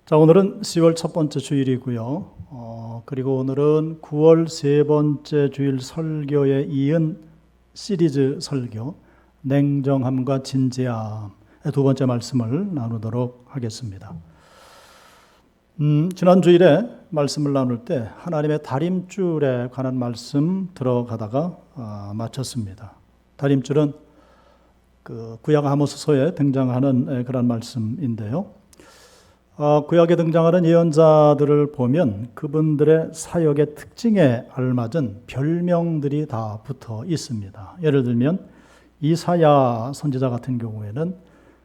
자, 오늘은 10월 첫 번째 주일이고요. 그리고 오늘은 9월 세 번째 주일 설교에 이은 시리즈 설교, 냉정함과 진지함의 두 번째 말씀을 나누도록 하겠습니다. 지난 주일에 말씀을 나눌 때 하나님의 다림줄에 관한 말씀 들어가다가 마쳤습니다. 다림줄은 그 구약 아모스서에 등장하는 그런 말씀인데요. 구약에 등장하는 예언자들을 보면 그분들의 사역의 특징에 알맞은 별명들이 다 붙어 있습니다. 예를 들면 이사야 선지자 같은 경우에는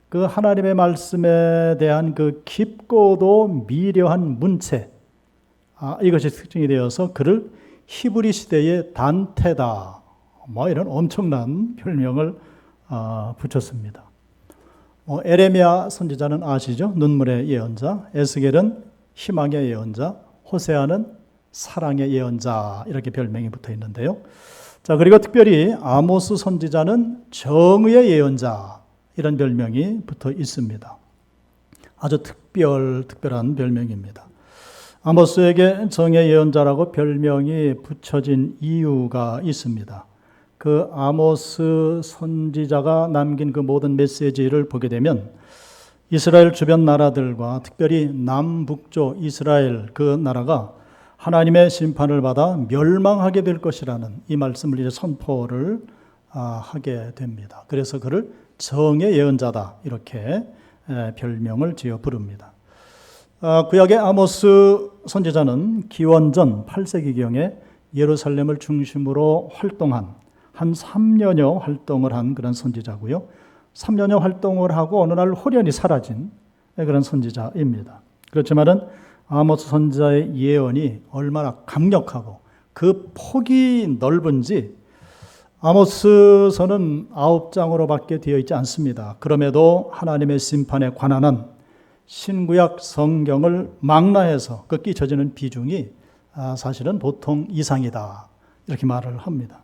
그 하나님의 말씀에 대한 그 깊고도 미려한 문체, 이것이 특징이 되어서 그를 히브리 시대의 단테다, 이런 엄청난 별명을 붙였습니다. 에레미야 선지자는 아시죠? 눈물의 예언자, 에스겔은 희망의 예언자, 호세아는 사랑의 예언자, 이렇게 별명이 붙어 있는데요. 자, 그리고 특별히 아모스 선지자는 정의의 예언자, 이런 별명이 붙어 있습니다. 아주 특별한 별명입니다. 아모스에게 정의의 예언자라고 별명이 붙여진 이유가 있습니다. 그 아모스 선지자가 남긴 그 모든 메시지를 보게 되면 이스라엘 주변 나라들과 특별히 남북조 이스라엘 그 나라가 하나님의 심판을 받아 멸망하게 될 것이라는 이 말씀을 이제 선포를 하게 됩니다. 그래서 그를 정의 예언자다, 이렇게 별명을 지어 부릅니다. 구약의 아모스 선지자는 기원전 8세기경에 예루살렘을 중심으로 활동한 한 3년여 활동을 한 그런 선지자고요. 3년여 활동을 하고 어느 날 홀연히 사라진 그런 선지자입니다. 그렇지만은 아모스 선지자의 예언이 얼마나 강력하고 그 폭이 넓은지 아모스서는 9장으로밖에 되어 있지 않습니다. 그럼에도 하나님의 심판에 관한 신구약 성경을 망라해서 그 끼쳐지는 비중이 사실은 보통 이상이다, 이렇게 말을 합니다.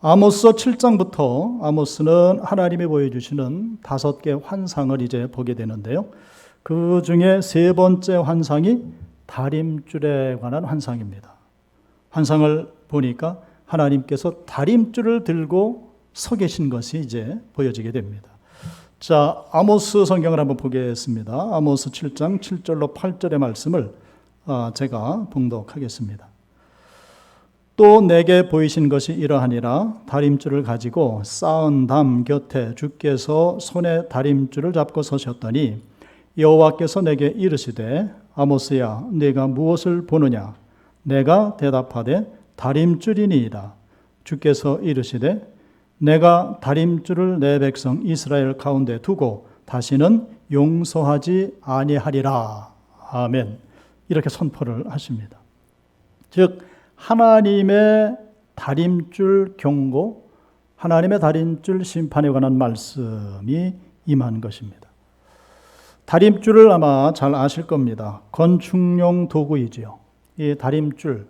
아모스서 7장부터 아모스는 하나님이 보여주시는 5개 환상을 이제 보게 되는데요. 그 중에 세 번째 환상이 다림줄에 관한 환상입니다. 환상을 보니까 하나님께서 다림줄을 들고 서 계신 것이 이제 보여지게 됩니다. 자, 아모스 성경을 한번 보겠습니다. 아모스 7장 7절로 8절의 말씀을 제가 봉독하겠습니다. 또 내게 보이신 것이 이러하니라. 다림줄을 가지고 쌓은 담 곁에 주께서 손에 다림줄을 잡고 서셨더니 여호와께서 내게 이르시되 아모스야, 네가 무엇을 보느냐? 내가 대답하되 다림줄이니이다. 주께서 이르시되 내가 다림줄을 내 백성 이스라엘 가운데 두고 다시는 용서하지 아니하리라. 아멘. 이렇게 선포를 하십니다. 즉 하나님의 다림줄 경고, 하나님의 다림줄 심판에 관한 말씀이 임한 것입니다. 다림줄을 아마 잘 아실 겁니다. 건축용 도구이지요. 이 다림줄,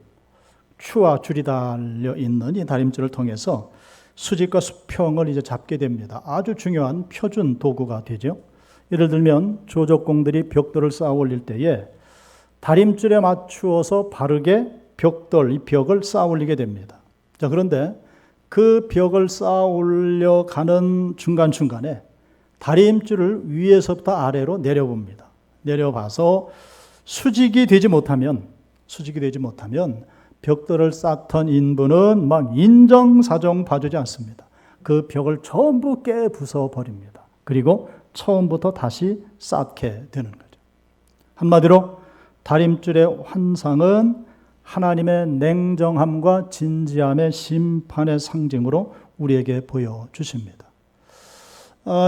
추와 줄이 달려 있는 이 다림줄을 통해서 수직과 수평을 이제 잡게 됩니다. 아주 중요한 표준 도구가 되죠. 예를 들면 조적공들이 벽돌을 쌓아 올릴 때에 다림줄에 맞추어서 바르게 벽돌, 이 벽을 쌓아 올리게 됩니다. 자, 그런데 그 벽을 쌓아 올려가는 중간중간에 다림줄을 위에서부터 아래로 내려봅니다. 내려봐서 수직이 되지 못하면 벽돌을 쌓던 인부는 막 인정사정 봐주지 않습니다. 그 벽을 전부 깨부숴버립니다. 그리고 처음부터 다시 쌓게 되는 거죠. 한마디로 다림줄의 환상은 하나님의 냉정함과 진지함의 심판의 상징으로 우리에게 보여주십니다.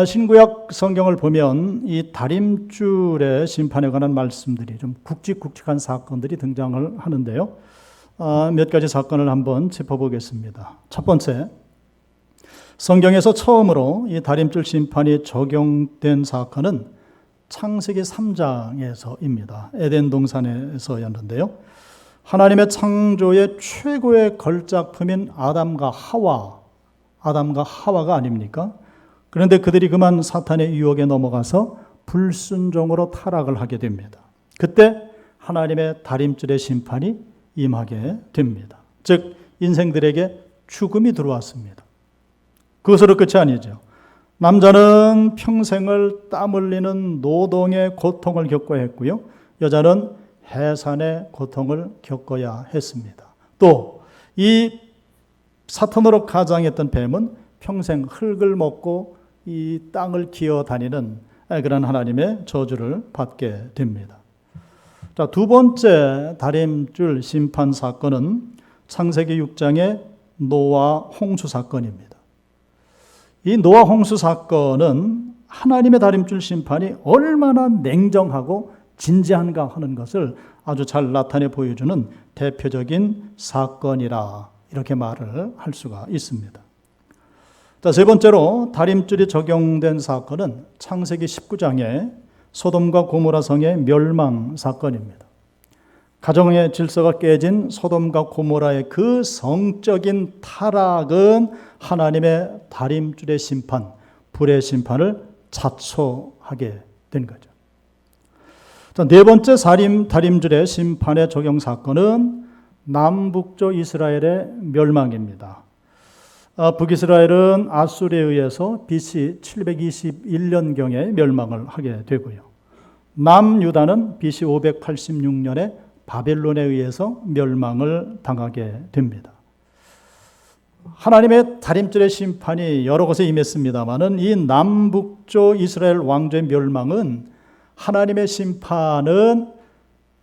신구약 성경을 보면 이 다림줄의 심판에 관한 말씀들이 좀 굵직굵직한 사건들이 등장을 하는데요. 몇 가지 사건을 한번 짚어보겠습니다. 첫 번째, 성경에서 처음으로 이 다림줄 심판이 적용된 사건은 창세기 3장에서입니다. 에덴 동산에서였는데요. 하나님의 창조의 최고의 걸작품인 아담과 하와가 아닙니까? 그런데 그들이 그만 사탄의 유혹에 넘어가서 불순종으로 타락을 하게 됩니다. 그때 하나님의 다림줄의 심판이 임하게 됩니다. 즉 인생들에게 죽음이 들어왔습니다. 그것으로 끝이 아니죠. 남자는 평생을 땀 흘리는 노동의 고통을 겪어야 했고요. 여자는 해산의 고통을 겪어야 했습니다. 또 이 사탄으로 가장했던 뱀은 평생 흙을 먹고 이 땅을 기어다니는 그런 하나님의 저주를 받게 됩니다. 자, 두 번째 다림줄 심판 사건은 창세기 6장의 노아 홍수 사건입니다. 이 노아 홍수 사건은 하나님의 다림줄 심판이 얼마나 냉정하고 진지한가 하는 것을 아주 잘 나타내 보여주는 대표적인 사건이라 이렇게 말을 할 수가 있습니다. 자, 세 번째로 다림줄이 적용된 사건은 창세기 19장의 소돔과 고모라 성의 멸망 사건입니다. 가정의 질서가 깨진 소돔과 고모라의 그 성적인 타락은 하나님의 다림줄의 심판, 불의 심판을 자초하게 된 거죠. 자, 네 번째 다림줄의 심판의 적용 사건은 남북조 이스라엘의 멸망입니다. 북이스라엘은 아수르에 의해서 BC 721년경에 멸망을 하게 되고요. 남유다는 BC 586년에 바벨론에 의해서 멸망을 당하게 됩니다. 하나님의 다림줄의 심판이 여러 곳에 임했습니다마는 이 남북조 이스라엘 왕조의 멸망은 하나님의 심판은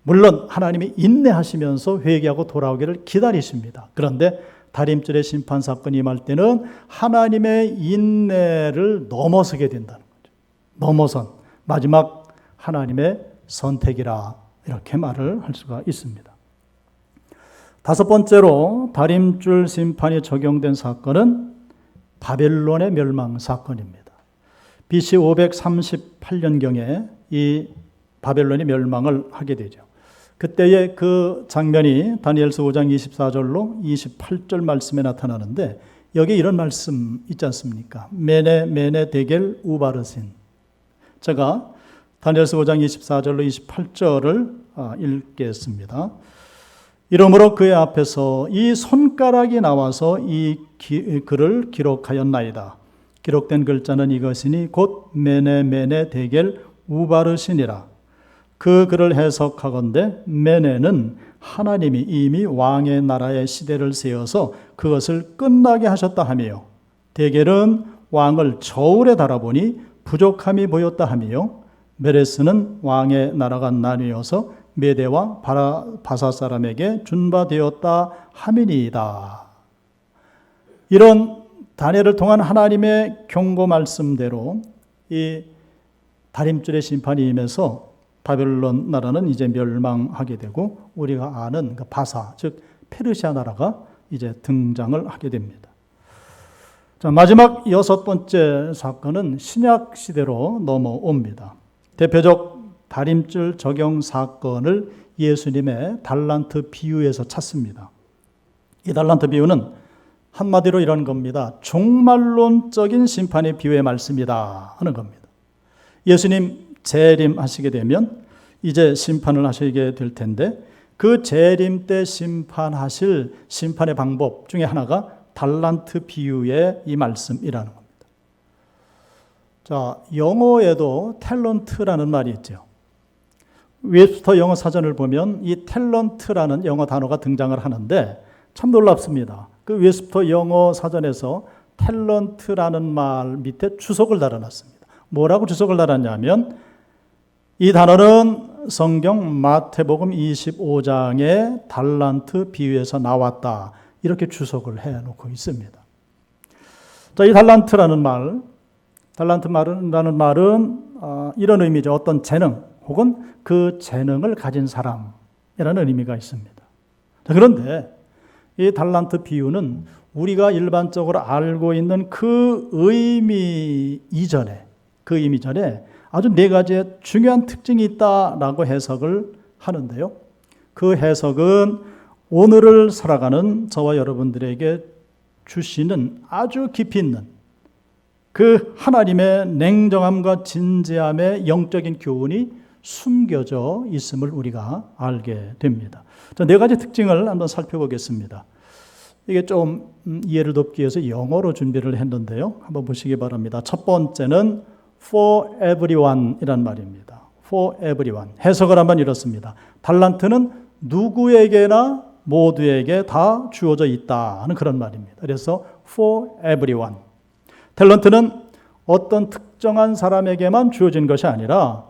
물론 하나님이 인내하시면서 회개하고 돌아오기를 기다리십니다. 그런데 다림줄의 심판 사건이 임할 때는 하나님의 인내를 넘어서게 된다는 거죠. 넘어선 마지막 하나님의 선택이라 이렇게 말을 할 수가 있습니다. 다섯 번째로 다림줄 심판이 적용된 사건은 바벨론의 멸망 사건입니다. BC 538년경에 이 바벨론이 멸망을 하게 되죠. 그때의 그 장면이 다니엘서 5장 24절로 28절 말씀에 나타나는데 여기 이런 말씀 있지 않습니까? 메네 데겔 우바르신. 제가 다니엘서 5장 24절로 28절을 읽겠습니다. 이러므로 그의 앞에서 이 손가락이 나와서 이 글을 기록하였나이다. 기록된 글자는 이것이니 곧 메네 데겔 우바르신이라. 그 글을 해석하건대 메네는 하나님이 이미 왕의 나라의 시대를 세워서 그것을 끝나게 하셨다 하며, 데겔은 왕을 저울에 달아보니 부족함이 보였다 하며, 메레스는 왕의 나라가 나뉘어서 메대와 바사 사람에게 준바되었다 함이니이다. 이런 다니엘을 통한 하나님의 경고 말씀대로 이 다림줄의 심판이 임해서 바벨론 나라는 이제 멸망하게 되고 우리가 아는 그 바사, 즉 페르시아 나라가 이제 등장을 하게 됩니다. 자, 마지막 여섯 번째 사건은 신약 시대로 넘어옵니다. 대표적 다림줄 적용 사건을 예수님의 달란트 비유에서 찾습니다. 이 달란트 비유는 한마디로 이런 겁니다. 종말론적인 심판의 비유의 말씀이다 하는 겁니다. 예수님 재림하시게 되면 이제 심판을 하시게 될 텐데 그 재림 때 심판하실 심판의 방법 중에 하나가 달란트 비유의 이 말씀이라는 겁니다. 자, 영어에도 탤런트라는 말이 있죠. 웹스터 영어 사전을 보면 이 탤런트라는 영어 단어가 등장을 하는데 참 놀랍습니다. 그 웹스터 영어 사전에서 탤런트라는 말 밑에 주석을 달아놨습니다. 뭐라고 주석을 달았냐면 이 단어는 성경 마태복음 25장의 달란트 비유에서 나왔다. 이렇게 주석을 해놓고 있습니다. 자, 이 달란트라는 말은 이런 의미죠. 어떤 재능 혹은 그 재능을 가진 사람이라는 의미가 있습니다. 자, 그런데 이 달란트 비유는 우리가 일반적으로 알고 있는 그 의미 이전에 아주 네 가지의 중요한 특징이 있다라고 해석을 하는데요. 그 해석은 오늘을 살아가는 저와 여러분들에게 주시는 아주 깊이 있는 그 하나님의 냉정함과 진지함의 영적인 교훈이 숨겨져 있음을 우리가 알게 됩니다. 자, 네 가지 특징을 한번 살펴보겠습니다. 이게 좀 이해를 돕기 위해서 영어로 준비를 했는데요. 한번 보시기 바랍니다. 첫 번째는 for everyone 이란 말입니다. for everyone. 해석을 한번 이렇습니다. 달란트는 누구에게나 모두에게 다 주어져 있다 하는 그런 말입니다. 그래서 for everyone. 탤런트는 어떤 특정한 사람에게만 주어진 것이 아니라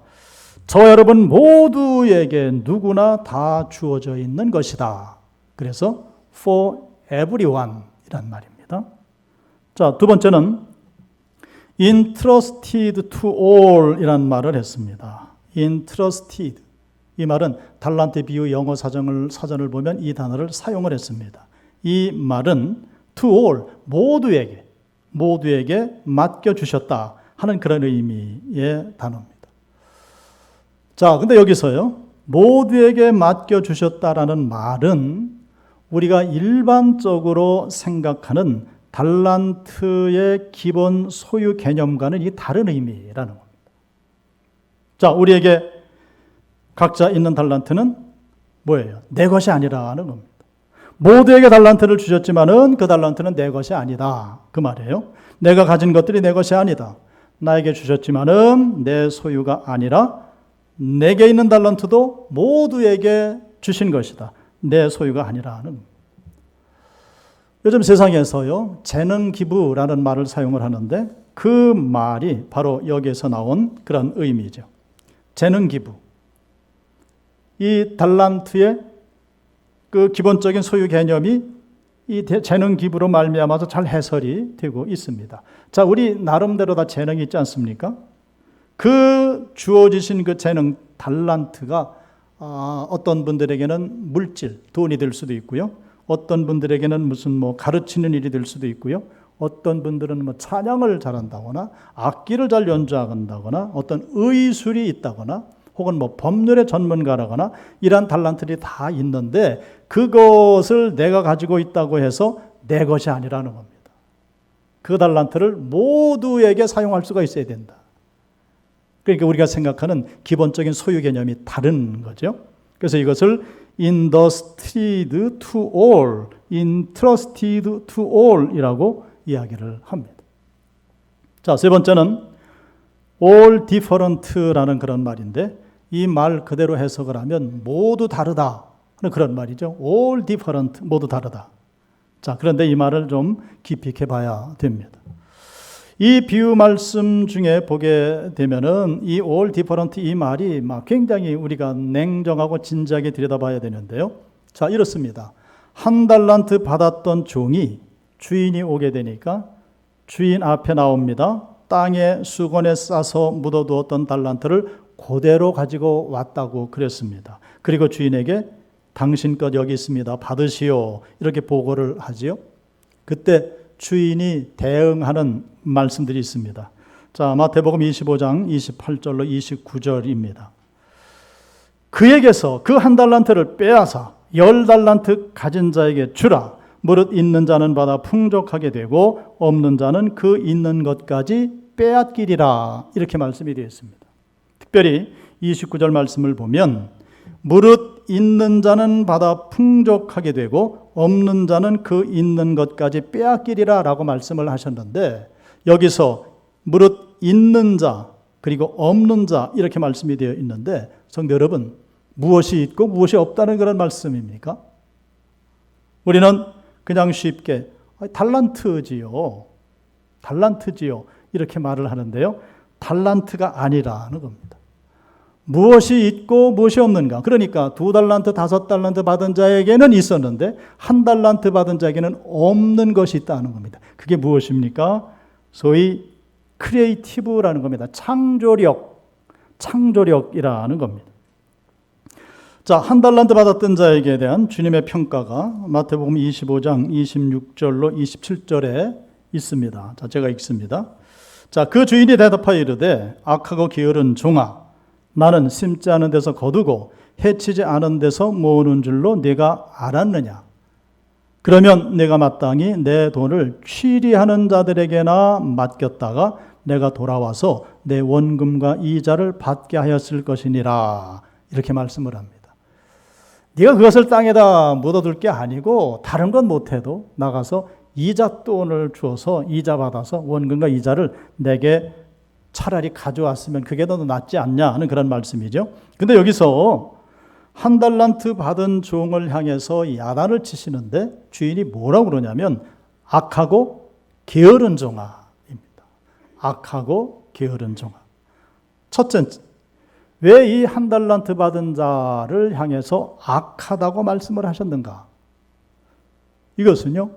저와 여러분 모두에게 누구나 다 주어져 있는 것이다. 그래서 for everyone 이란 말입니다. 자, 두 번째는 entrusted to all 이란 말을 했습니다. entrusted. 이 말은 달란트 비유 영어 사전을 보면 이 단어를 사용을 했습니다. 이 말은 to all, 모두에게 맡겨주셨다 하는 그런 의미의 단어입니다. 자, 근데 여기서요, 모두에게 맡겨주셨다라는 말은 우리가 일반적으로 생각하는 달란트의 기본 소유 개념과는 이 다른 의미라는 겁니다. 자, 우리에게 각자 있는 달란트는 뭐예요? 내 것이 아니라는 겁니다. 모두에게 달란트를 주셨지만은 그 달란트는 내 것이 아니다. 그 말이에요. 내가 가진 것들이 내 것이 아니다. 나에게 주셨지만은 내 소유가 아니라 내게 있는 달란트도 모두에게 주신 것이다. 내 소유가 아니라는. 요즘 세상에서요, 재능 기부라는 말을 사용을 하는데 그 말이 바로 여기에서 나온 그런 의미죠. 재능 기부. 이 달란트의 그 기본적인 소유 개념이 이 재능 기부로 말미암아서 잘 해설이 되고 있습니다. 자, 우리 나름대로 다 재능이 있지 않습니까? 그 주어지신 그 재능, 달란트가 어떤 분들에게는 물질, 돈이 될 수도 있고요. 어떤 분들에게는 무슨 가르치는 일이 될 수도 있고요. 어떤 분들은 찬양을 잘한다거나 악기를 잘 연주한다거나 어떤 의술이 있다거나 혹은 법률의 전문가라거나 이러한 달란트들이 다 있는데 그것을 내가 가지고 있다고 해서 내 것이 아니라는 겁니다. 그 달란트를 모두에게 사용할 수가 있어야 된다. 그러니까 우리가 생각하는 기본적인 소유 개념이 다른 거죠. 그래서 이것을 entrusted to all, entrusted to all 이라고 이야기를 합니다. 자, 세 번째는 all different라는 그런 말인데 이 말 그대로 해석을 하면 모두 다르다 하는 그런 말이죠. all different, 모두 다르다. 자, 그런데 이 말을 좀 깊이 있게 봐야 됩니다. 이 비유 말씀 중에 보게 되면은 이 all different 이 말이 굉장히 우리가 냉정하고 진지하게 들여다봐야 되는데요. 자, 이렇습니다. 한 달란트 받았던 종이 주인이 오게 되니까 주인 앞에 나옵니다. 땅에 수건에 싸서 묻어두었던 달란트를 그대로 가지고 왔다고 그랬습니다. 그리고 주인에게 당신 것 여기 있습니다. 받으시오. 이렇게 보고를 하지요. 그때 주인이 대응하는 말씀들이 있습니다. 자, 마태복음 25장 28절로 29절입니다. 그에게서 그 한 달란트를 빼앗아 10달란트 가진 자에게 주라. 무릇 있는 자는 받아 풍족하게 되고 없는 자는 그 있는 것까지 빼앗기리라. 이렇게 말씀이 되어 있습니다. 특별히 29절 말씀을 보면 무릇 있는 자는 받아 풍족하게 되고 없는 자는 그 있는 것까지 빼앗기리라 라고 말씀을 하셨는데 여기서 무릇 있는 자 그리고 없는 자 이렇게 말씀이 되어 있는데 성도 여러분, 무엇이 있고 무엇이 없다는 그런 말씀입니까? 우리는 그냥 쉽게 달란트지요 이렇게 말을 하는데요. 달란트가 아니라는 겁니다. 무엇이 있고 무엇이 없는가? 그러니까 2달란트, 5달란트 받은 자에게는 있었는데 1달란트 받은 자에게는 없는 것이 있다는 겁니다. 그게 무엇입니까? 소위 크리에이티브라는 겁니다. 창조력이라는 겁니다. 자, 1달란트 받았던 자에게 대한 주님의 평가가 마태복음 25장 26절로 27절에 있습니다. 자, 제가 읽습니다. 자, 그 주인이 대답하여 이르되 악하고 게으른 종아, 나는 심지 않은 데서 거두고 해치지 않은 데서 모으는 줄로 네가 알았느냐? 그러면 내가 마땅히 내 돈을 취리하는 자들에게나 맡겼다가 내가 돌아와서 내 원금과 이자를 받게 하였을 것이니라. 이렇게 말씀을 합니다. 네가 그것을 땅에다 묻어둘 게 아니고 다른 건 못해도 나가서 이자 돈을 주어서 이자 받아서 원금과 이자를 내게 차라리 가져왔으면 그게 더 낫지 않냐 하는 그런 말씀이죠. 근데 여기서 한 달란트 받은 종을 향해서 야단을 치시는데 주인이 뭐라고 그러냐면 악하고 게으른 종아입니다. 악하고 게으른 종아. 첫째, 왜 이 한 달란트 받은 자를 향해서 악하다고 말씀을 하셨는가? 이것은요,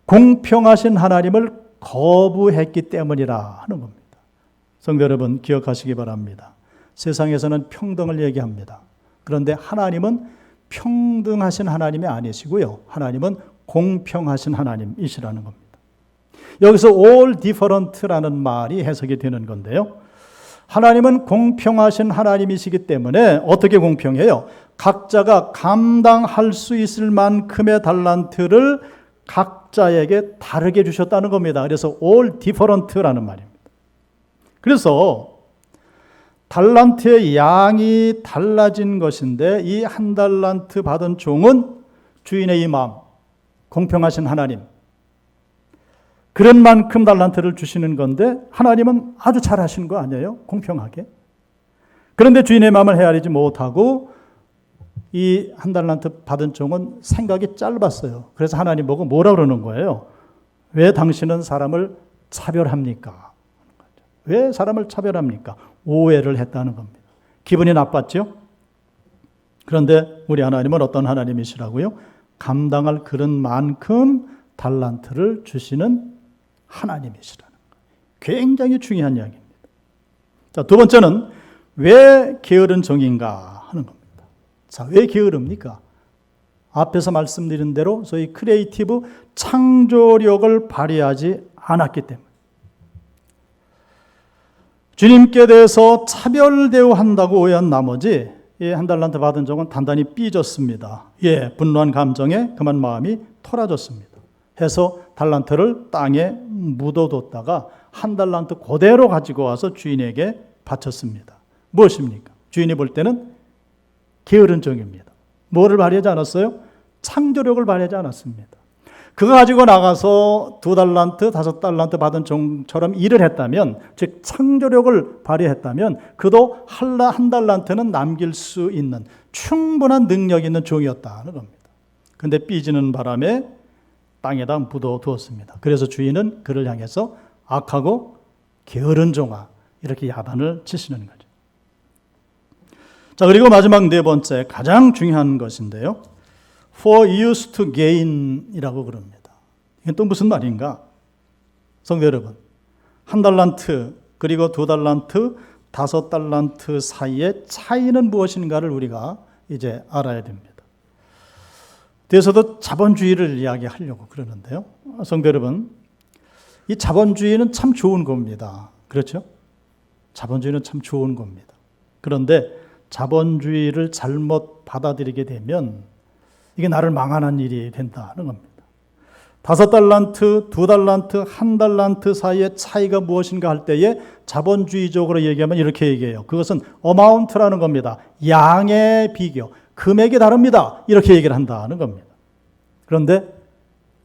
공평하신 하나님을 거부했기 때문이라 하는 겁니다. 성도 여러분, 기억하시기 바랍니다. 세상에서는 평등을 얘기합니다. 그런데 하나님은 평등하신 하나님이 아니시고요. 하나님은 공평하신 하나님이시라는 겁니다. 여기서 all different라는 말이 해석이 되는 건데요. 하나님은 공평하신 하나님이시기 때문에 어떻게 공평해요? 각자가 감당할 수 있을 만큼의 달란트를 각자에게 다르게 주셨다는 겁니다. 그래서 all different라는 말입니다. 그래서 달란트의 양이 달라진 것인데 이 한 달란트 받은 종은 주인의 이 마음, 공평하신 하나님, 그런 만큼 달란트를 주시는 건데 하나님은 아주 잘하신 거 아니에요? 공평하게. 그런데 주인의 마음을 헤아리지 못하고 이 한 달란트 받은 종은 생각이 짧았어요. 그래서 하나님 보고 뭐라 그러는 거예요? 왜 당신은 사람을 차별합니까? 왜 사람을 차별합니까? 오해를 했다는 겁니다. 기분이 나빴죠? 그런데 우리 하나님은 어떤 하나님이시라고요? 감당할 그런 만큼 달란트를 주시는 하나님이시라는 거예요. 굉장히 중요한 이야기입니다. 자, 두 번째는 왜 게으른 종인가 하는 겁니다. 자, 왜 게으릅니까? 앞에서 말씀드린 대로 소위 크리에이티브 창조력을 발휘하지 않았기 때문에. 주님께 대해서 차별 대우한다고 오해한 나머지 한 달란트 받은 종은 단단히 삐졌습니다. 분노한 감정에 그만 마음이 토라졌습니다. 해서 달란트를 땅에 묻어뒀다가 한 달란트 그대로 가지고 와서 주인에게 바쳤습니다. 무엇입니까? 주인이 볼 때는 게으른 종입니다. 뭐를 발휘하지 않았어요? 창조력을 발휘하지 않았습니다. 그거 가지고 나가서 2달란트, 5달란트 받은 종처럼 일을 했다면, 즉 창조력을 발휘했다면 그도 한 달란트는 남길 수 있는 충분한 능력 있는 종이었다는 겁니다. 그런데 삐지는 바람에 땅에다 묻어두었습니다. 그래서 주인은 그를 향해서 악하고 게으른 종아 이렇게 야단을 치시는 거죠. 자, 그리고 마지막 네 번째 가장 중요한 것인데요. For use to gain이라고 그럽니다. 이게 또 무슨 말인가? 성도 여러분, 한 달란트 그리고 2달란트, 5달란트 사이의 차이는 무엇인가를 우리가 이제 알아야 됩니다. 뒤에서도 자본주의를 이야기하려고 그러는데요. 성도 여러분, 이 자본주의는 참 좋은 겁니다. 그렇죠? 자본주의는 참 좋은 겁니다. 그런데 자본주의를 잘못 받아들이게 되면 이게 나를 망하는 일이 된다는 겁니다. 5달란트, 2달란트, 1달란트 사이의 차이가 무엇인가 할 때에 자본주의적으로 얘기하면 이렇게 얘기해요. 그것은 어마운트라는 겁니다. 양의 비교, 금액이 다릅니다. 이렇게 얘기를 한다는 겁니다. 그런데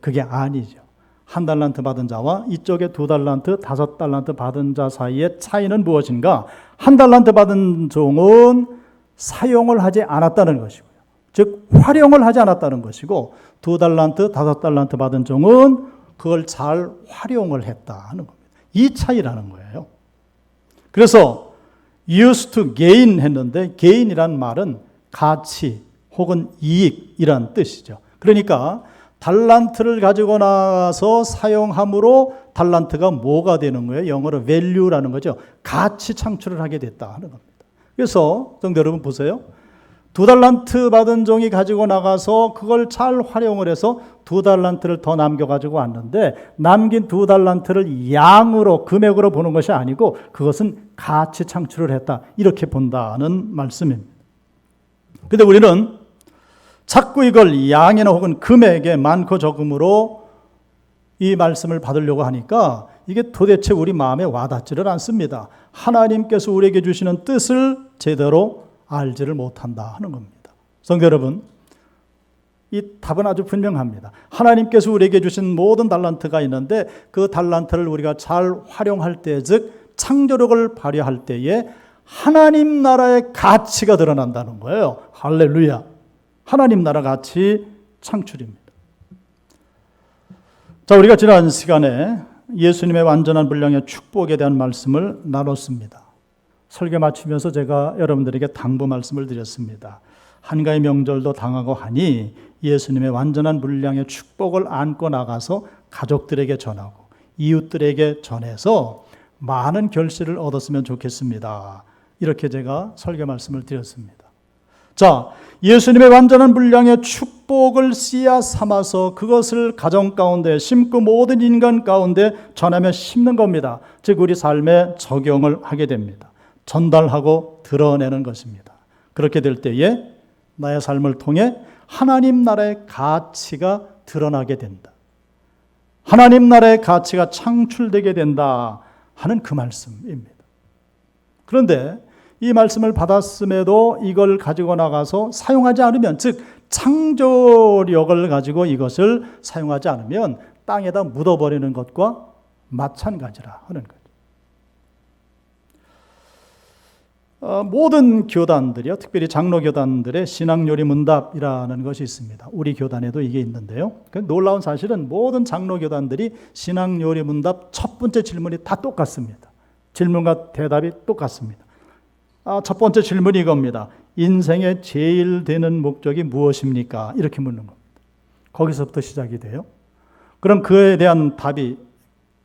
그게 아니죠. 1달란트 받은 자와 이쪽에 2달란트, 5달란트 받은 자 사이의 차이는 무엇인가? 1달란트 받은 종은 사용을 하지 않았다는 것이고요. 즉 활용을 하지 않았다는 것이고 2달란트, 5달란트 받은 종은 그걸 잘 활용을 했다 하는 겁니다. 이 차이라는 거예요. 그래서 used to gain 했는데 gain이란 말은 가치 혹은 이익이란 뜻이죠. 그러니까 달란트를 가지고 나서 사용함으로 달란트가 뭐가 되는 거예요? 영어로 value라는 거죠. 가치 창출을 하게 됐다 하는 겁니다. 그래서 성도 여러분 보세요. 2달란트 받은 종이 가지고 나가서 그걸 잘 활용을 해서 2달란트를 더 남겨가지고 왔는데 남긴 2달란트를 양으로 금액으로 보는 것이 아니고 그것은 가치 창출을 했다. 이렇게 본다는 말씀입니다. 근데 우리는 자꾸 이걸 양이나 혹은 금액에 많고 적음으로 이 말씀을 받으려고 하니까 이게 도대체 우리 마음에 와닿지를 않습니다. 하나님께서 우리에게 주시는 뜻을 제대로 알지를 못한다 하는 겁니다. 성도 여러분, 이 답은 아주 분명합니다. 하나님께서 우리에게 주신 모든 달란트가 있는데 그 달란트를 우리가 잘 활용할 때, 즉 창조력을 발휘할 때에 하나님 나라의 가치가 드러난다는 거예요. 할렐루야. 하나님 나라 가치 창출입니다. 자, 우리가 지난 시간에 예수님의 완전한 분량의 축복에 대한 말씀을 나눴습니다. 설교 마치면서 제가 여러분들에게 당부 말씀을 드렸습니다. 한가위 명절도 당하고 하니 예수님의 완전한 분량의 축복을 안고 나가서 가족들에게 전하고 이웃들에게 전해서 많은 결실을 얻었으면 좋겠습니다. 이렇게 제가 설교 말씀을 드렸습니다. 자, 예수님의 완전한 분량의 축복을 씨앗 삼아서 그것을 가정 가운데 심고 모든 인간 가운데 전하며 심는 겁니다. 즉 우리 삶에 적용을 하게 됩니다. 전달하고 드러내는 것입니다. 그렇게 될 때에 나의 삶을 통해 하나님 나라의 가치가 드러나게 된다. 하나님 나라의 가치가 창출되게 된다 하는 그 말씀입니다. 그런데 이 말씀을 받았음에도 이걸 가지고 나가서 사용하지 않으면, 즉 창조력을 가지고 이것을 사용하지 않으면 땅에다 묻어버리는 것과 마찬가지라 하는 거죠. 모든 교단들이요, 특별히 장로교단들의 신앙요리문답이라는 것이 있습니다. 우리 교단에도 이게 있는데요. 놀라운 사실은 모든 장로교단들이 신앙요리문답 첫 번째 질문이 다 똑같습니다. 질문과 대답이 똑같습니다. 첫 번째 질문이 이겁니다. 인생의 제일 되는 목적이 무엇입니까? 이렇게 묻는 겁니다. 거기서부터 시작이 돼요. 그럼 그에 대한 답이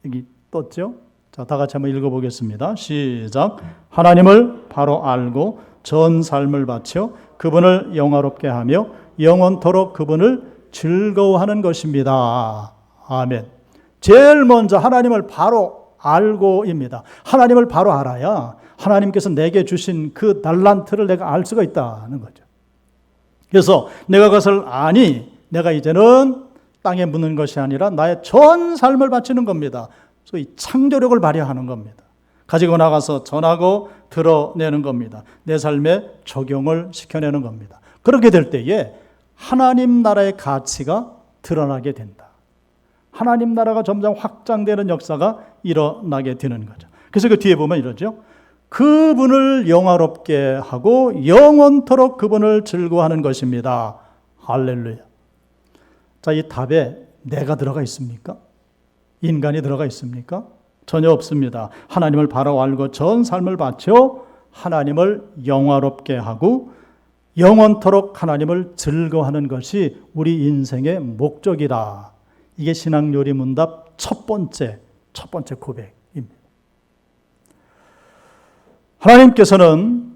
여기 떴죠? 자, 다 같이 한번 읽어보겠습니다. 시작. 하나님을 바로 알고 전 삶을 바쳐 그분을 영화롭게 하며 영원토록 그분을 즐거워하는 것입니다. 아멘. 제일 먼저 하나님을 바로 알고입니다. 하나님을 바로 알아야 하나님께서 내게 주신 그 달란트를 내가 알 수가 있다는 거죠. 그래서 내가 그것을 아니 내가 이제는 땅에 묻는 것이 아니라 나의 전 삶을 바치는 겁니다. 소위 창조력을 발휘하는 겁니다. 가지고 나가서 전하고 드러내는 겁니다. 내 삶에 적용을 시켜내는 겁니다. 그렇게 될 때에 하나님 나라의 가치가 드러나게 된다. 하나님 나라가 점점 확장되는 역사가 일어나게 되는 거죠. 그래서 그 뒤에 보면 이러죠. 그분을 영화롭게 하고 영원토록 그분을 즐거워하는 것입니다. 할렐루야. 자, 이 답에 내가 들어가 있습니까? 인간이 들어가 있습니까? 전혀 없습니다. 하나님을 바로 알고 전 삶을 바쳐 하나님을 영화롭게 하고 영원토록 하나님을 즐거워하는 것이 우리 인생의 목적이다. 이게 신앙요리문답 첫 번째 고백입니다. 하나님께서는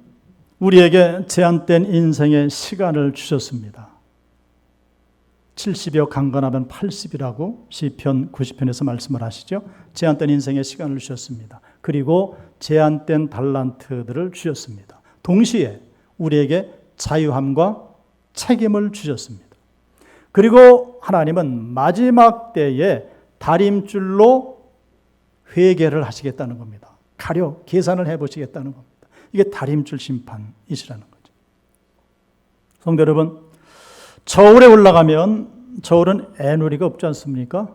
우리에게 제한된 인생의 시간을 주셨습니다. 70이요 강건하면 80이라고 시편 90편에서 말씀을 하시죠. 제한된 인생의 시간을 주셨습니다. 그리고 제한된 달란트들을 주셨습니다. 동시에 우리에게 자유함과 책임을 주셨습니다. 그리고 하나님은 마지막 때에 다림줄로 회개를 하시겠다는 겁니다. 가려 계산을 해보시겠다는 겁니다. 이게 다림줄 심판이시라는 거죠. 성도 여러분, 저울에 올라가면 저울은 애누리가 없지 않습니까?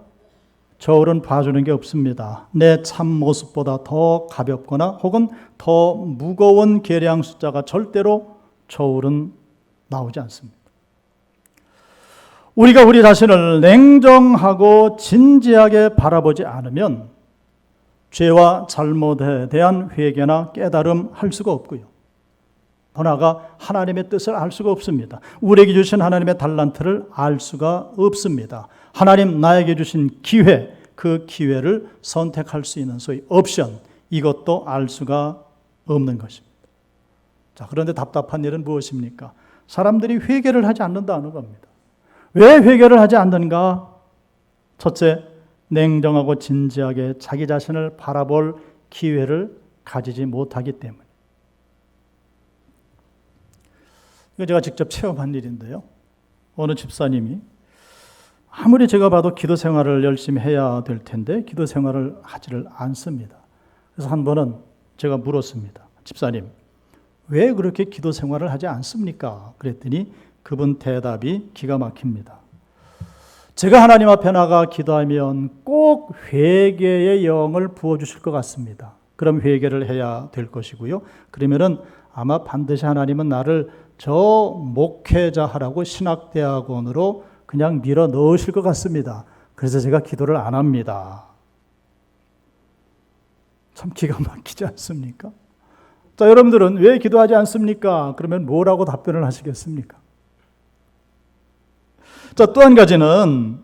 저울은 봐주는 게 없습니다. 내 참 모습보다 더 가볍거나 혹은 더 무거운 계량 숫자가 절대로 저울은 나오지 않습니다. 우리가 우리 자신을 냉정하고 진지하게 바라보지 않으면 죄와 잘못에 대한 회개나 깨달음 할 수가 없고요. 더 나아가 하나님의 뜻을 알 수가 없습니다. 우리에게 주신 하나님의 달란트를 알 수가 없습니다. 하나님 나에게 주신 기회, 그 기회를 선택할 수 있는 소위 옵션, 이것도 알 수가 없는 것입니다. 자, 그런데 답답한 일은 무엇입니까? 사람들이 회개를 하지 않는다는 겁니다. 왜 회개를 하지 않는가? 첫째, 냉정하고 진지하게 자기 자신을 바라볼 기회를 가지지 못하기 때문에. 이거 제가 직접 체험한 일인데요. 어느 집사님이 아무리 제가 봐도 기도 생활을 열심히 해야 될 텐데 기도 생활을 하지를 않습니다. 그래서 한 번은 제가 물었습니다. 집사님, 왜 그렇게 기도 생활을 하지 않습니까? 그랬더니 그분 대답이 기가 막힙니다. 제가 하나님 앞에 나가 기도하면 꼭 회개의 영을 부어주실 것 같습니다. 그럼 회개를 해야 될 것이고요. 그러면은 아마 반드시 하나님은 나를 저 목회자 하라고 신학대학원으로 그냥 밀어 넣으실 것 같습니다. 그래서 제가 기도를 안 합니다. 참 기가 막히지 않습니까? 자, 여러분들은 왜 기도하지 않습니까? 그러면 뭐라고 답변을 하시겠습니까? 자, 또 한 가지는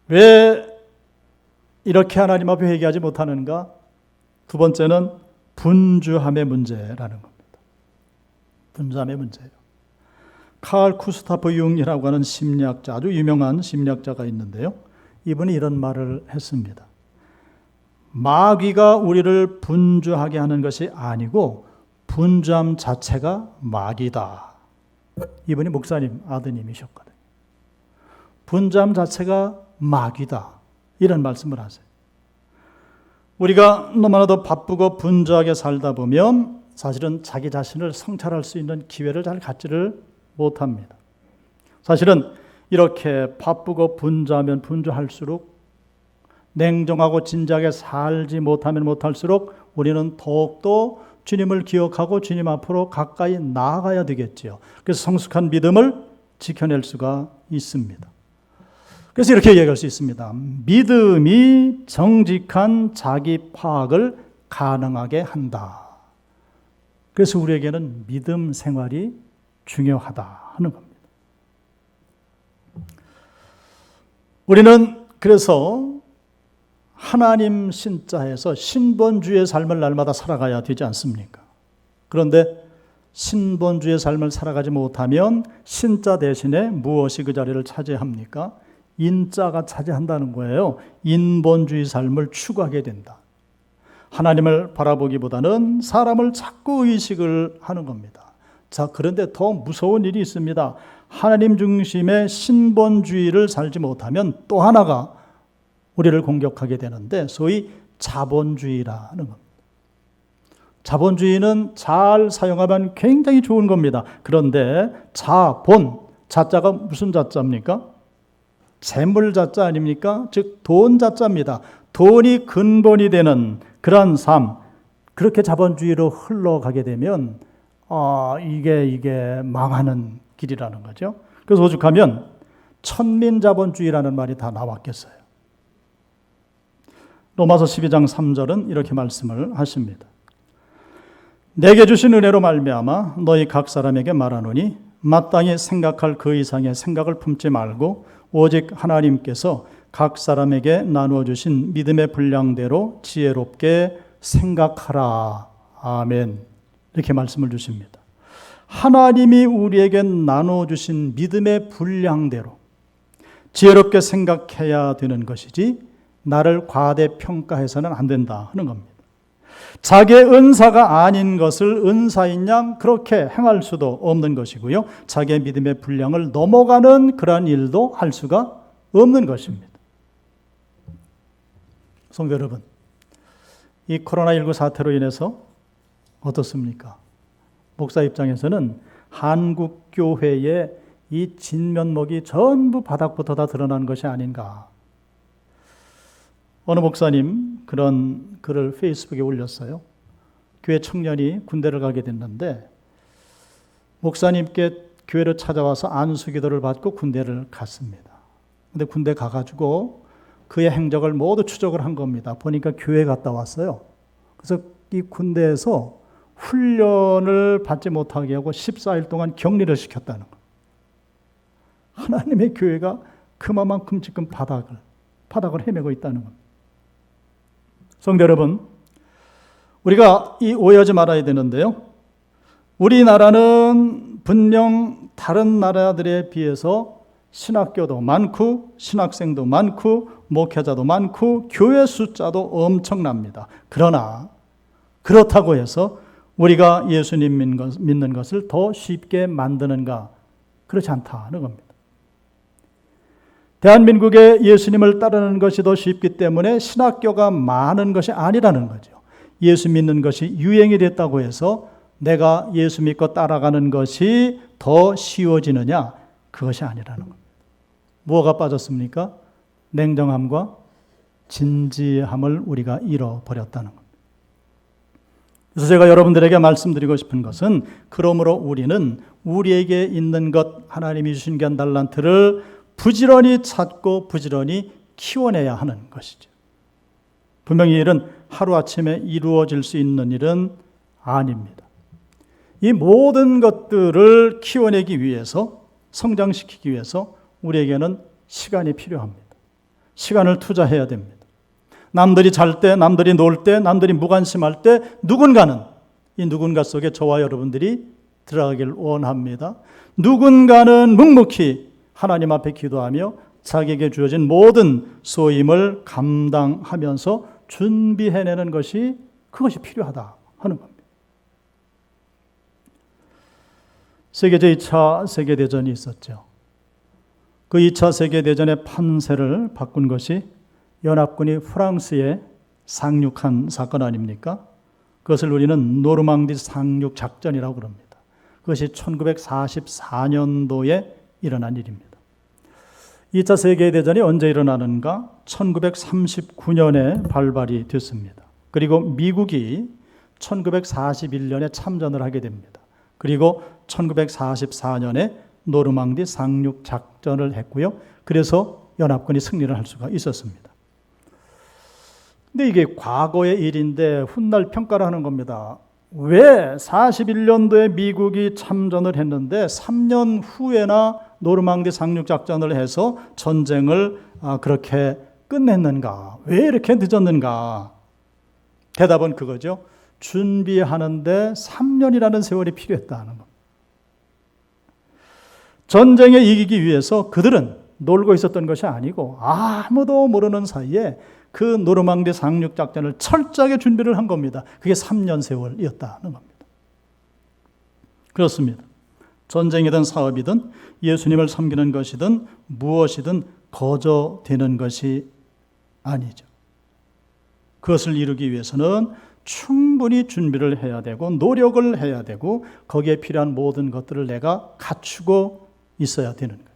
왜 이렇게 하나님 앞에 회개하지 못하는가? 두 번째는 분주함의 문제라는 겁니다. 분주함의 문제예요. 칼 쿠스타프 융이라고 하는 심리학자, 아주 유명한 심리학자가 있는데요. 이분이 이런 말을 했습니다. 마귀가 우리를 분주하게 하는 것이 아니고 분주함 자체가 마귀다. 이분이 목사님 아드님이셨거든요. 분주함 자체가 마귀다. 이런 말씀을 하세요. 우리가 너무나도 바쁘고 분주하게 살다 보면 사실은 자기 자신을 성찰할 수 있는 기회를 잘 갖지를 못합니다. 사실은 이렇게 바쁘고 분주하면 분주할수록 냉정하고 진지하게 살지 못하면 못할수록 우리는 더욱더 주님을 기억하고 주님 앞으로 가까이 나아가야 되겠지요. 그래서 성숙한 믿음을 지켜낼 수가 있습니다. 그래서 이렇게 얘기할 수 있습니다. 믿음이 정직한 자기 파악을 가능하게 한다. 그래서 우리에게는 믿음 생활이 중요하다 하는 겁니다. 우리는 그래서 하나님 신자에서 신본주의 삶을 날마다 살아가야 되지 않습니까? 그런데 신본주의 삶을 살아가지 못하면 신자 대신에 무엇이 그 자리를 차지합니까? 인자가 차지한다는 거예요. 인본주의 삶을 추구하게 된다. 하나님을 바라보기보다는 사람을 자꾸 의식을 하는 겁니다. 자, 그런데 더 무서운 일이 있습니다. 하나님 중심의 신본주의를 살지 못하면 또 하나가 우리를 공격하게 되는데 소위 자본주의라는 겁니다. 자본주의는 잘 사용하면 굉장히 좋은 겁니다. 그런데 자본, 자자가 무슨 자자입니까? 재물 자자 아닙니까? 즉 돈 자자입니다. 돈이 근본이 되는 그러한 삶, 그렇게 자본주의로 흘러가게 되면 이게 망하는 길이라는 거죠. 그래서 오죽하면 천민자본주의라는 말이 다 나왔겠어요. 로마서 12장 3절은 이렇게 말씀을 하십니다. 내게 주신 은혜로 말미암아 너희 각 사람에게 말하노니 마땅히 생각할 그 이상의 생각을 품지 말고 오직 하나님께서 각 사람에게 나누어 주신 믿음의 분량대로 지혜롭게 생각하라. 아멘. 이렇게 말씀을 주십니다. 하나님이 우리에게 나누어 주신 믿음의 분량대로 지혜롭게 생각해야 되는 것이지 나를 과대평가해서는 안 된다 하는 겁니다. 자기의 은사가 아닌 것을 은사인 양 그렇게 행할 수도 없는 것이고요. 자기의 믿음의 분량을 넘어가는 그러한 일도 할 수가 없는 것입니다. 성도 여러분, 이 코로나19 사태로 인해서 어떻습니까? 목사 입장에서는 한국 교회의 이 진면목이 전부 바닥부터 다 드러난 것이 아닌가. 어느 목사님 그런 글을 페이스북에 올렸어요. 교회 청년이 군대를 가게 됐는데 목사님께 교회를 찾아와서 안수기도를 받고 군대를 갔습니다. 근데 군대 가가지고 그의 행적을 모두 추적을 한 겁니다. 보니까 교회 갔다 왔어요. 그래서 이 군대에서 훈련을 받지 못하게 하고 14일 동안 격리를 시켰다는 것. 하나님의 교회가 그만큼 지금 바닥을 헤매고 있다는 겁니다. 성도 여러분, 우리가 이 오해하지 말아야 되는데요. 우리나라는 분명 다른 나라들에 비해서 신학교도 많고 신학생도 많고 목회자도 많고 교회 숫자도 엄청납니다. 그러나 그렇다고 해서 우리가 예수님 믿는 것을 더 쉽게 만드는가? 그렇지 않다는 겁니다. 대한민국에 예수님을 따르는 것이 더 쉽기 때문에 신학교가 많은 것이 아니라는 거죠. 예수 믿는 것이 유행이 됐다고 해서 내가 예수 믿고 따라가는 것이 더 쉬워지느냐? 그것이 아니라는 겁니다. 뭐가 빠졌습니까? 냉정함과 진지함을 우리가 잃어버렸다는 겁니다. 그래서 제가 여러분들에게 말씀드리고 싶은 것은, 그러므로 우리는 우리에게 있는 것, 하나님이 주신 귀한 달란트를 부지런히 찾고 부지런히 키워내야 하는 것이죠. 분명히 이 일은 하루아침에 이루어질 수 있는 일은 아닙니다. 이 모든 것들을 키워내기 위해서, 성장시키기 위해서 우리에게는 시간이 필요합니다. 시간을 투자해야 됩니다. 남들이 잘 때, 남들이 놀 때, 남들이 무관심할 때 누군가는, 이 누군가 속에 저와 여러분들이 들어가길 원합니다. 누군가는 묵묵히 하나님 앞에 기도하며 자기에게 주어진 모든 소임을 감당하면서 준비해내는 것이, 그것이 필요하다 하는 겁니다. 세계 제2차 세계대전이 있었죠. 그 2차 세계대전의 판세를 바꾼 것이 연합군이 프랑스에 상륙한 사건 아닙니까? 그것을 우리는 노르망디 상륙 작전이라고 그럽니다. 그것이 1944년도에 일어난 일입니다. 2차 세계대전이 언제 일어나는가? 1939년에 발발이 됐습니다. 그리고 미국이 1941년에 참전을 하게 됩니다. 그리고 1944년에 노르망디 상륙 작전을 했고요. 그래서 연합군이 승리를 할 수가 있었습니다. 근데 이게 과거의 일인데 훗날 평가를 하는 겁니다. 왜 41년도에 미국이 참전을 했는데 3년 후에나 노르망디 상륙 작전을 해서 전쟁을 그렇게 끝냈는가? 왜 이렇게 늦었는가? 대답은 그거죠. 준비하는데 3년이라는 세월이 필요했다는 겁니다. 전쟁에 이기기 위해서 그들은 놀고 있었던 것이 아니고 아무도 모르는 사이에 그 노르망디 상륙 작전을 철저하게 준비를 한 겁니다. 그게 3년 세월이었다는 겁니다. 그렇습니다. 전쟁이든 사업이든 예수님을 섬기는 것이든 무엇이든 거저 되는 것이 아니죠. 그것을 이루기 위해서는 충분히 준비를 해야 되고 노력을 해야 되고 거기에 필요한 모든 것들을 내가 갖추고 있어야 되는 거죠.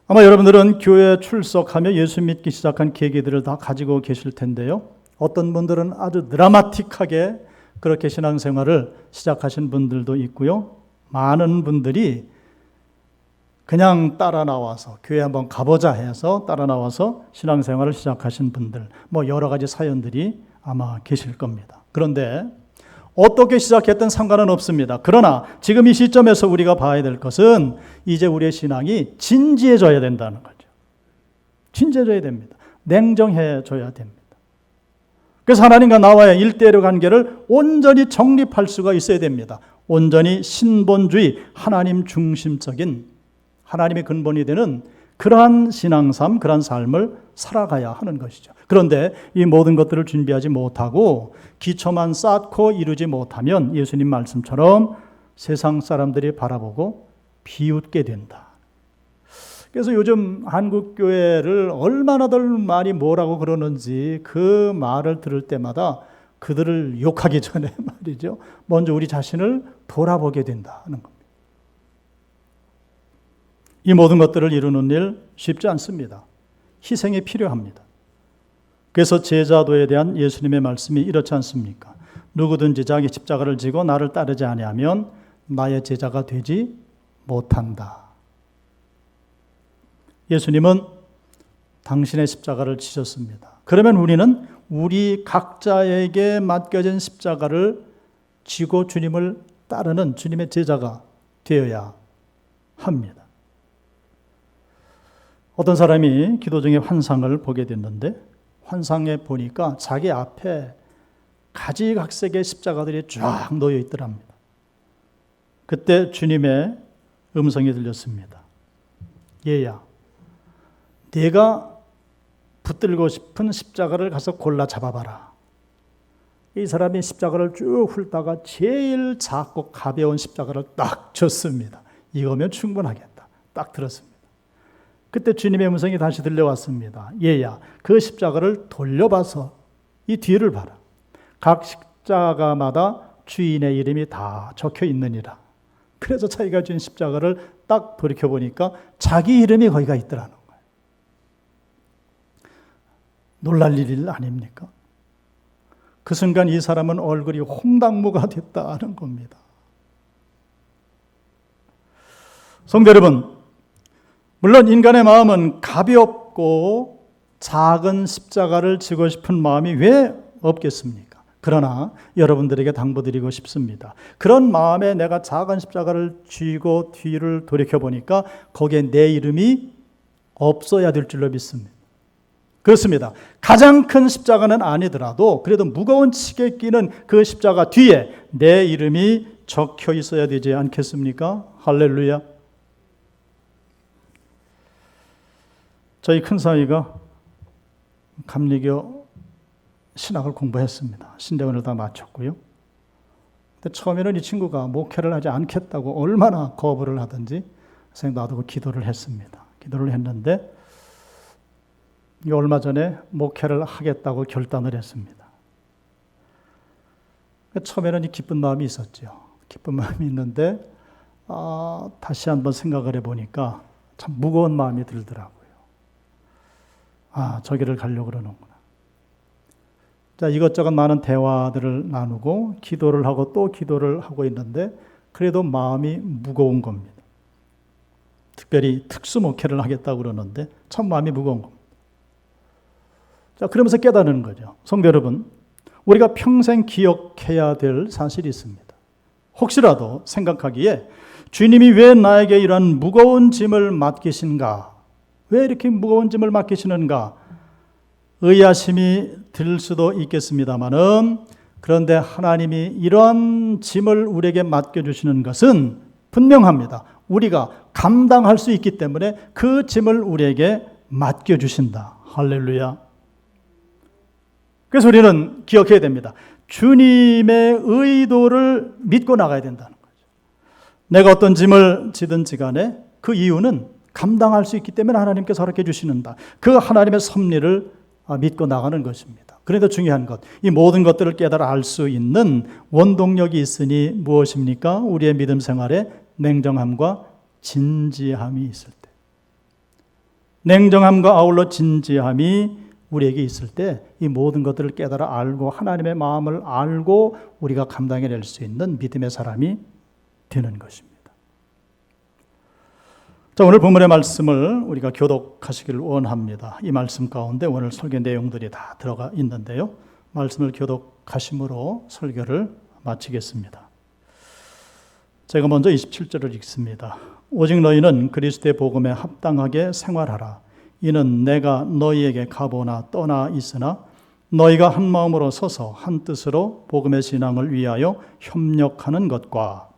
아마 여러분들은 교회에 출석하며 예수 믿기 시작한 계기들을 다 가지고 계실 텐데요. 어떤 분들은 아주 드라마틱하게 그렇게 신앙생활을 시작하신 분들도 있고요. 많은 분들이 그냥 따라 나와서 교회 한번 가보자 해서 따라 나와서 신앙생활을 시작하신 분들, 여러 가지 사연들이 아마 계실 겁니다. 그런데 어떻게 시작했든 상관은 없습니다. 그러나 지금 이 시점에서 우리가 봐야 될 것은 이제 우리의 신앙이 진지해져야 된다는 거죠. 진지해져야 됩니다. 냉정해져야 됩니다. 그래서 하나님과 나와의 일대일의 관계를 온전히 정립할 수가 있어야 됩니다. 온전히 신본주의, 하나님 중심적인, 하나님의 근본이 되는 그러한 신앙삶, 그러한 삶을 살아가야 하는 것이죠. 그런데 이 모든 것들을 준비하지 못하고 기초만 쌓고 이루지 못하면 예수님 말씀처럼 세상 사람들이 바라보고 비웃게 된다. 그래서 요즘 한국교회를 얼마나들 많이 뭐라고 그러는지 그 말을 들을 때마다 그들을 욕하기 전에 말이죠. 먼저 우리 자신을 돌아보게 된다는 겁니다. 이 모든 것들을 이루는 일 쉽지 않습니다. 희생이 필요합니다. 그래서 제자도에 대한 예수님의 말씀이 이렇지 않습니까? 누구든지 자기 십자가를 지고 나를 따르지 아니하면 나의 제자가 되지 못한다. 예수님은 당신의 십자가를 지셨습니다. 그러면 우리는 우리 각자에게 맡겨진 십자가를 지고 주님을 따르는 주님의 제자가 되어야 합니다. 어떤 사람이 기도 중에 환상을 보게 됐는데 환상에 보니까 자기 앞에 가지각색의 십자가들이 쫙 놓여 있더랍니다. 그때 주님의 음성이 들렸습니다. 얘야, 네가 붙들고 싶은 십자가를 가서 골라 잡아봐라. 이 사람이 십자가를 쭉 훑다가 제일 작고 가벼운 십자가를 딱 줬습니다. 이거면 충분하겠다. 딱 들었습니다. 그때 주님의 음성이 다시 들려왔습니다. 얘야, 그 십자가를 돌려봐서 이 뒤를 봐라. 각 십자가마다 주인의 이름이 다 적혀 있느니라. 그래서 자기가 준 십자가를 딱 돌이켜보니까 자기 이름이 거기가 있더라는 거예요. 놀랄 일 아닙니까? 그 순간 이 사람은 얼굴이 홍당무가 됐다는 겁니다. 성도 여러분, 물론 인간의 마음은 가볍고 작은 십자가를 지고 싶은 마음이 왜 없겠습니까? 그러나 여러분들에게 당부드리고 싶습니다. 그런 마음에 내가 작은 십자가를 쥐고 뒤를 돌이켜보니까 거기에 내 이름이 없어야 될 줄로 믿습니다. 그렇습니다. 가장 큰 십자가는 아니더라도 그래도 무거운 치게 끼는 그 십자가 뒤에 내 이름이 적혀 있어야 되지 않겠습니까? 할렐루야. 저희 큰사위가 감리교 신학을 공부했습니다. 신대원을 다 마쳤고요. 근데 처음에는 이 친구가 목회를 하지 않겠다고 얼마나 거부를 하든지 선생님 놔두고 기도를 했습니다. 기도를 했는데 얼마 전에 목회를 하겠다고 결단을 했습니다. 처음에는 이 기쁜 마음이 있었죠. 기쁜 마음이 있는데 다시 한번 생각을 해보니까 참 무거운 마음이 들더라고요. 저기를 가려고 그러는구나. 자, 이것저것 많은 대화들을 나누고 기도를 하고 또 기도를 하고 있는데 그래도 마음이 무거운 겁니다. 특별히 특수 목회를 하겠다고 그러는데 참 마음이 무거운 겁니다. 자, 그러면서 깨닫는 거죠. 성도 여러분, 우리가 평생 기억해야 될 사실이 있습니다. 혹시라도 생각하기에 주님이 왜 나에게 이런 무거운 짐을 맡기신가? 왜 이렇게 무거운 짐을 맡기시는가? 의아심이 들 수도 있겠습니다만은 그런데 하나님이 이러한 짐을 우리에게 맡겨주시는 것은 분명합니다. 우리가 감당할 수 있기 때문에 그 짐을 우리에게 맡겨주신다. 할렐루야. 그래서 우리는 기억해야 됩니다. 주님의 의도를 믿고 나가야 된다는 거죠. 내가 어떤 짐을 지든지 간에 그 이유는 감당할 수 있기 때문에 하나님께서 허락해 주시는다. 그 하나님의 섭리를 믿고 나가는 것입니다. 그런데 중요한 것, 이 모든 것들을 깨달아 알 수 있는 원동력이 있으니 무엇입니까? 우리의 믿음 생활에 냉정함과 진지함이 있을 때. 냉정함과 아울러 진지함이 우리에게 있을 때 이 모든 것들을 깨달아 알고 하나님의 마음을 알고 우리가 감당해낼 수 있는 믿음의 사람이 되는 것입니다. 자, 오늘 본문의 말씀을 우리가 교독하시기를 원합니다. 이 말씀 가운데 오늘 설교 내용들이 다 들어가 있는데요. 말씀을 교독하심으로 설교를 마치겠습니다. 제가 먼저 27절을 읽습니다. 오직 너희는 그리스도의 복음에 합당하게 생활하라. 이는 내가 너희에게 가보나 떠나 있으나 너희가 한 마음으로 서서 한 뜻으로 복음의 신앙을 위하여 협력하는 것과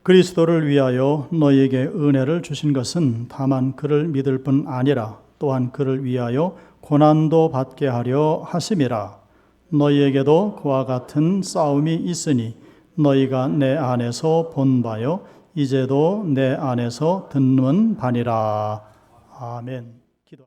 그리스도를 위하여 너희에게 은혜를 주신 것은 다만 그를 믿을 뿐 아니라 또한 그를 위하여 고난도 받게 하려 하심이라. 너희에게도 그와 같은 싸움이 있으니 너희가 내 안에서 본 바요 이제도 내 안에서 듣는 바니라. 아멘. 기도.